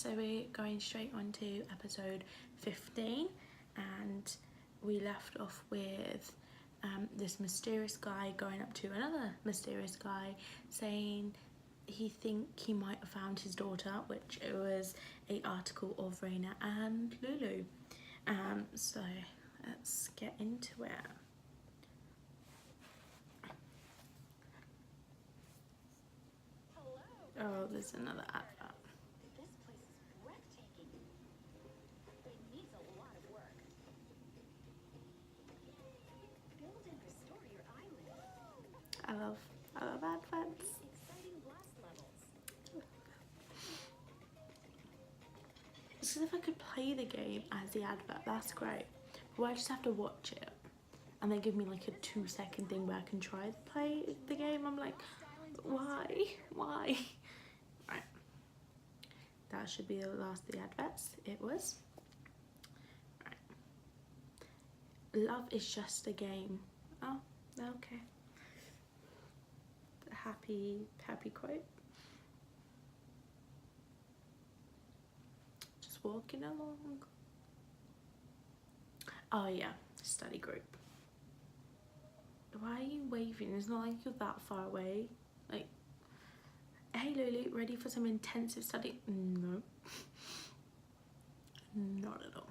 So we're going straight on to episode 15, and we left off with this mysterious guy going up to another mysterious guy saying he might have found his daughter, which it was an article of Raina and Lulu. So let's get into it. Oh, there's another advert. This place is breathtaking. It needs a lot of work. Build and restore your island. I love adverts. Exciting blast levels. So if I could play the game as the advert, that's great. But I just have to watch it and they give me like a 2-second thing where I can try to play the game. I'm like, why? Right. That should be the last of the adverts. It was. Right. Love is just a game. Oh, okay. Happy quote. Just walking along. Oh yeah, study group. Why are you waving? It's not like you're that far away. Like, hey Lulu, ready for some intensive study? No. Not at all.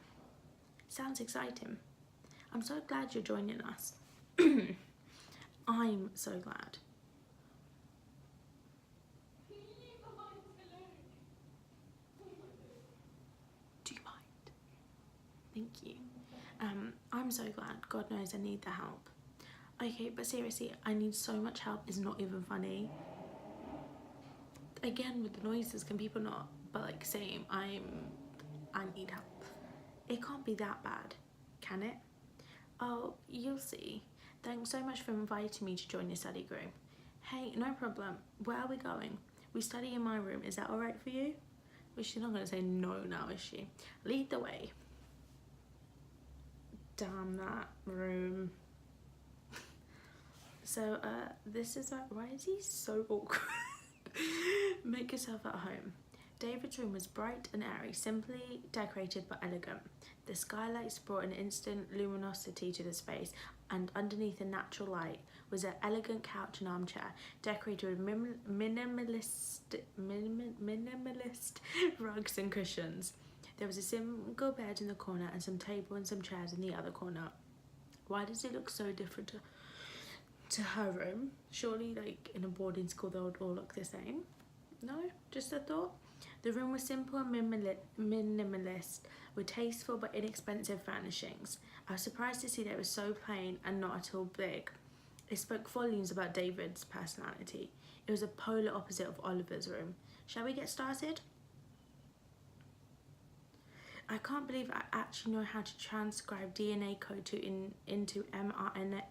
Sounds exciting. I'm so glad you're joining us. I'm so glad. Do you mind? Thank you. I'm so glad. God knows I need the help. Okay, but seriously, I need so much help. It's not even funny. Again, with the noises, can people not? But like, same. I need help. It can't be that bad, can it? Oh, you'll see. Thanks so much for inviting me to join your study group. Hey, no problem. Where are we going? We study in my room. Is that all right for you? Well, she's not going to say no now, is she? Lead the way. Damn that room. So, this is why is he so awkward? Make yourself at home. David's room was bright and airy, simply decorated but elegant. The skylights brought an instant luminosity to the space, and underneath the natural light was an elegant couch and armchair, decorated with minimalist rugs and cushions. There was a single bed in the corner and some table and some chairs in the other corner. Why does it look so different to her room? Surely, like, in a boarding school, they would all look the same. No? Just a thought? The room was simple and minimalist, with tasteful but inexpensive furnishings. I was surprised to see that it was so plain and not at all big. It spoke volumes about David's personality. It was a polar opposite of Oliver's room. Shall we get started? I can't believe I actually know how to transcribe DNA code into mRNA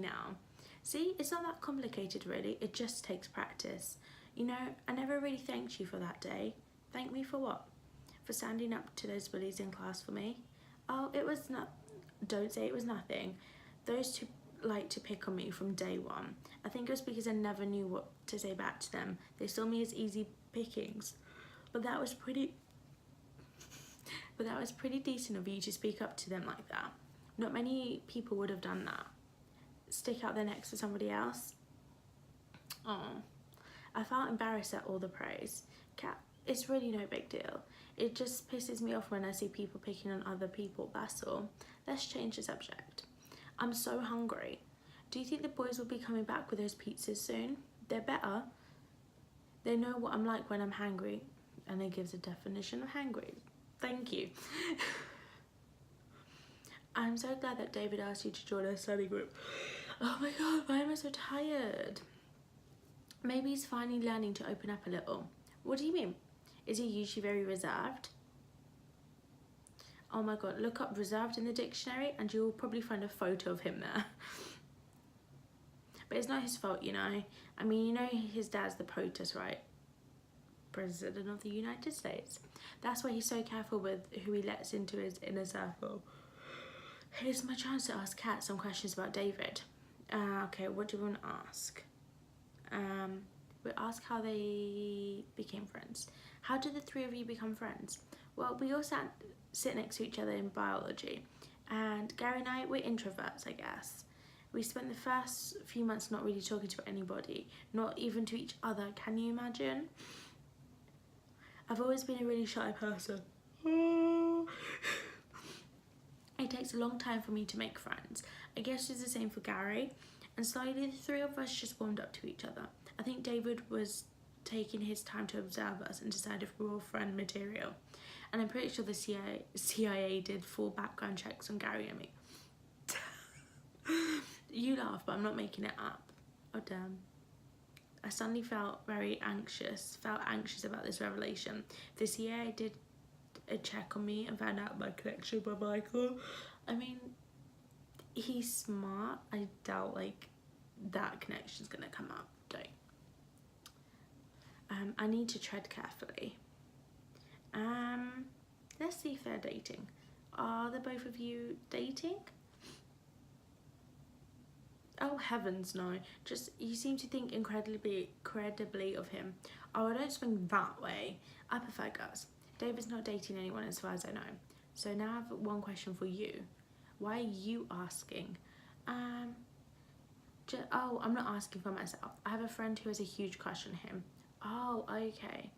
now. See, it's not that complicated really, it just takes practice. You know, I never really thanked you for that day. Thank me for what? For standing up to those bullies in class for me? Oh, it was not. Don't say it was nothing. Those two liked to pick on me from day one. I think it was because I never knew what to say back to them. They saw me as easy pickings. But that was pretty decent of you to speak up to them like that. Not many people would have done that. Stick out their necks for somebody else. Oh, I felt embarrassed at all the praise. Cat, it's really no big deal. It just pisses me off when I see people picking on other people, that's all. Let's change the subject. I'm so hungry. Do you think the boys will be coming back with those pizzas soon? They're better. They know what I'm like when I'm hangry. And it gives a definition of hangry. Thank you. I'm so glad that David asked you to join our study group. Oh my god, why am I so tired? Maybe he's finally learning to open up a little. What do you mean? Is he usually very reserved? Oh my god, look up reserved in the dictionary and you'll probably find a photo of him there. But it's not his fault, you know. I mean, you know his dad's the POTUS, right? President of the United States. That's why he's so careful with who he lets into his inner circle. Here's my chance to ask Kat some questions about David. Okay, what do you want to ask? We'll ask how they became friends, How did the three of you become friends? Well, we all sit next to each other in biology, and Gary and I were introverts, I guess. We spent the first few months not really talking to anybody, not even to each other. Can you imagine? I've always been a really shy person. It takes a long time for me to make friends. I guess it's the same for Gary. And slowly the three of us just warmed up to each other. I think David was taking his time to observe us and decide if we were friend material. And I'm pretty sure the CIA did full background checks on Gary and me. You laugh, but I'm not making it up. Oh damn. I suddenly felt anxious about this revelation. The CIA did a check on me and found out my connection with Michael. I mean, he's smart. I doubt like that connection's gonna come up. Don't. I need to tread carefully. Let's see if they're dating. Are the both of you dating? Oh heavens no, just you seem to think incredibly of him. Oh, I don't swing that way. I prefer girls. David's not dating anyone as far as I know. So now I have one question for you. Why are you asking? Oh, I'm not asking for myself. I have a friend who has a huge crush on him. Oh, okay.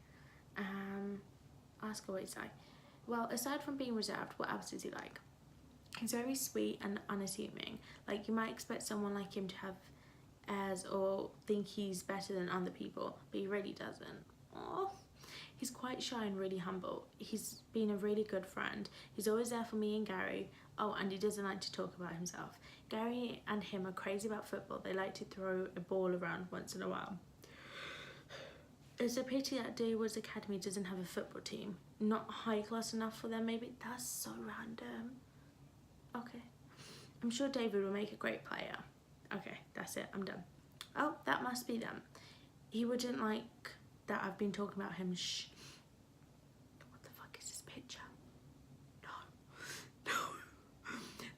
Ask away, Sai. Well, aside from being reserved, what else is he like? He's very sweet and unassuming. Like, you might expect someone like him to have airs or think he's better than other people, but he really doesn't. Oh, he's quite shy and really humble. He's been a really good friend. He's always there for me and Gary. Oh, and he doesn't like to talk about himself. Gary and him are crazy about football. They like to throw a ball around once in a while. It's a pity that David's Academy doesn't have a football team. Not high class enough for them, maybe. That's so random. Okay. I'm sure David will make a great player. Okay, that's it. I'm done. Oh, that must be them. He wouldn't like that I've been talking about him. Shh. What the fuck is this picture? No.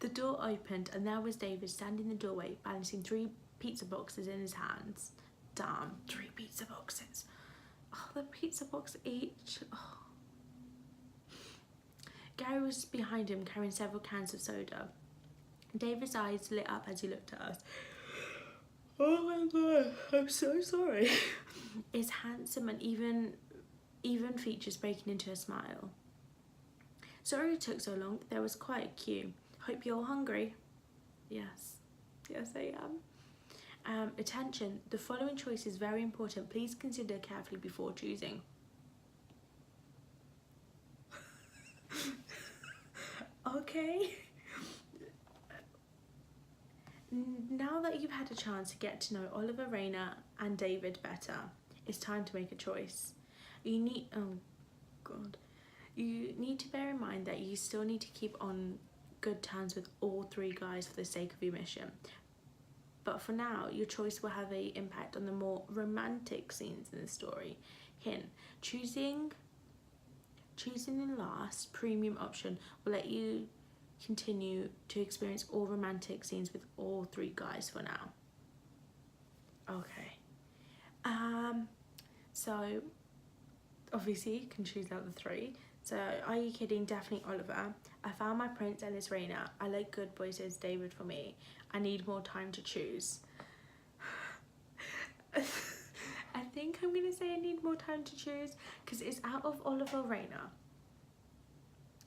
The door opened and there was David standing in the doorway, balancing 3 pizza boxes in his hands. Damn, 3 pizza boxes. Oh, the pizza box each. Oh. Gary was behind him carrying several cans of soda. David's eyes lit up as he looked at us. Oh my god, I'm so sorry. His handsome and even features breaking into a smile. Sorry it took so long. There was quite a queue. Hope you're hungry. Yes I am. Attention, the following choice is very important. Please consider carefully before choosing. Okay. Now that you've had a chance to get to know Oliver, Rayner and David better, it's time to make a choice. You need to bear in mind that you still need to keep on good terms with all 3 guys for the sake of your mission. But for now, your choice will have an impact on the more romantic scenes in the story. Hint, choosing the last premium option will let you continue to experience all romantic scenes with all 3 guys for now. Okay. So obviously you can choose out of the 3. So are you kidding? Definitely Oliver. I found my prince and his Rayner. I like good boys as David for me. I need more time to choose. I think I'm gonna say I need more time to choose because it's out of Oliver, Rayner.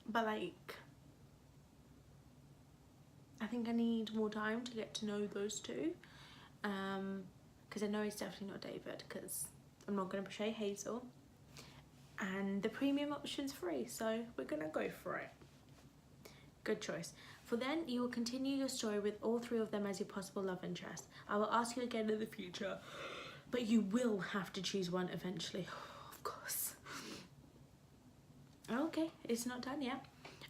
But like, I think I need more time to get to know those 2. Because I know it's definitely not David because I'm not gonna portray Hazel. And the premium option's free, so we're gonna go for it. Good choice. For then, you will continue your story with all 3 of them as your possible love interest. I will ask you again in the future, but you will have to choose one eventually. Of course. Okay, it's not done yet.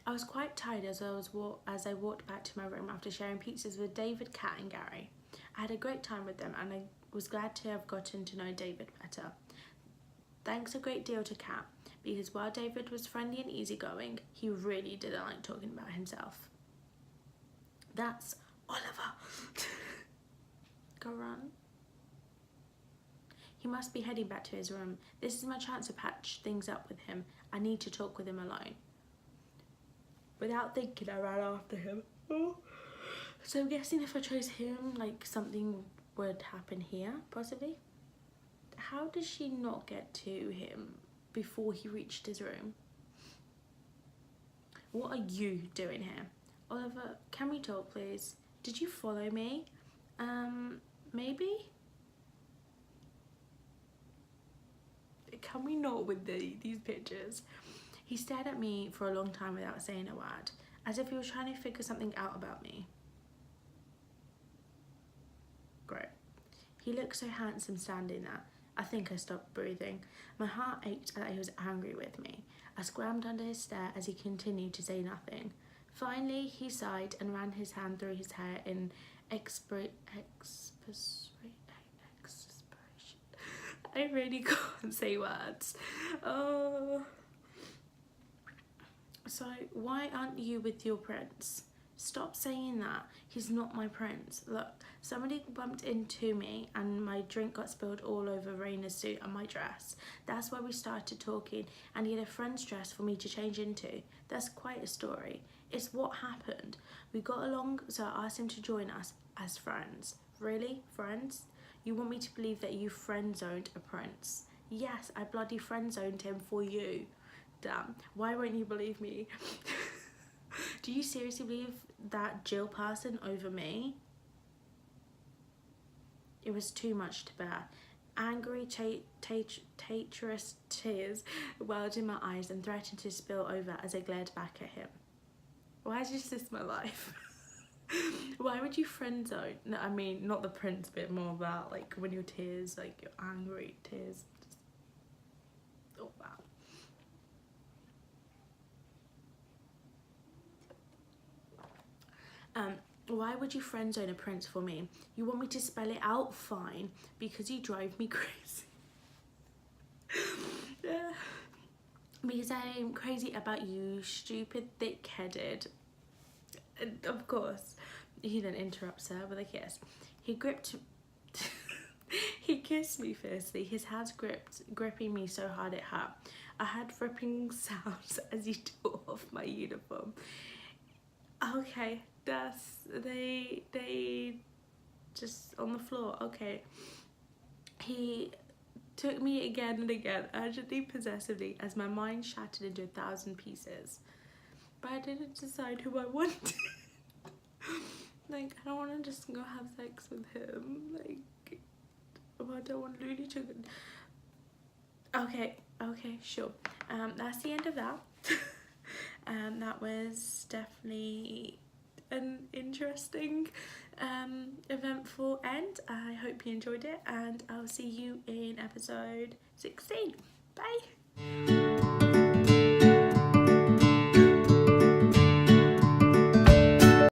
I was quite tired as I walked back to my room after sharing pizzas with David, Kat and Gary. I had a great time with them and I was glad to have gotten to know David better. Thanks a great deal to Kat, because while David was friendly and easygoing, he really didn't like talking about himself. That's Oliver. Go run. He must be heading back to his room. This is my chance to patch things up with him. I need to talk with him alone. Without thinking, I ran after him. Oh. So I'm guessing if I chose him, like something would happen here, possibly. How did she not get to him before he reached his room? What are you doing here? Oliver, can we talk, please? Did you follow me? Maybe? Can we not with these pictures? He stared at me for a long time without saying a word, as if he was trying to figure something out about me. Great. He looked so handsome standing there. I think I stopped breathing. My heart ached that he was angry with me. I squirmed under his stare as he continued to say nothing. Finally, he sighed and ran his hand through his hair in expiration. I really can't say words. Oh. So, why aren't you with your prince? Stop saying that. He's not my prince. Look, somebody bumped into me and my drink got spilled all over Raina's suit and my dress. That's why we started talking, and he had a friend's dress for me to change into. That's quite a story. It's what happened. We got along, so I asked him to join us as friends. Really? Friends? You want me to believe that you friend-zoned a prince? Yes, I bloody friend-zoned him for you. Damn, why won't you believe me? Do you seriously believe that Jill person over me? It was too much to bear. Angry, traitorous tears welled in my eyes and threatened to spill over as I glared back at him. Why is this my life? Why would you friend zone? No, I mean, not the prince bit, more about like when your tears, like your angry tears, just all that. Why would you friend zone a prince for me? You want me to spell it out? Fine, because you drive me crazy. Because I'm crazy about you, stupid, thick-headed. And of course, he then interrupts her with a kiss. He kissed me fiercely, his hands gripping me so hard it hurt. I had ripping sounds as he tore off my uniform. Okay, they just on the floor. Okay. He took me again and again, urgently, possessively, as my mind shattered into 1,000 pieces. But I didn't decide who I wanted. Like, I don't want to just go have sex with him. Like, I don't want Looney to. Okay, sure. That's the end of that. That was definitely an interesting, eventful end. I hope you enjoyed it, and I'll see you in episode 16. Bye!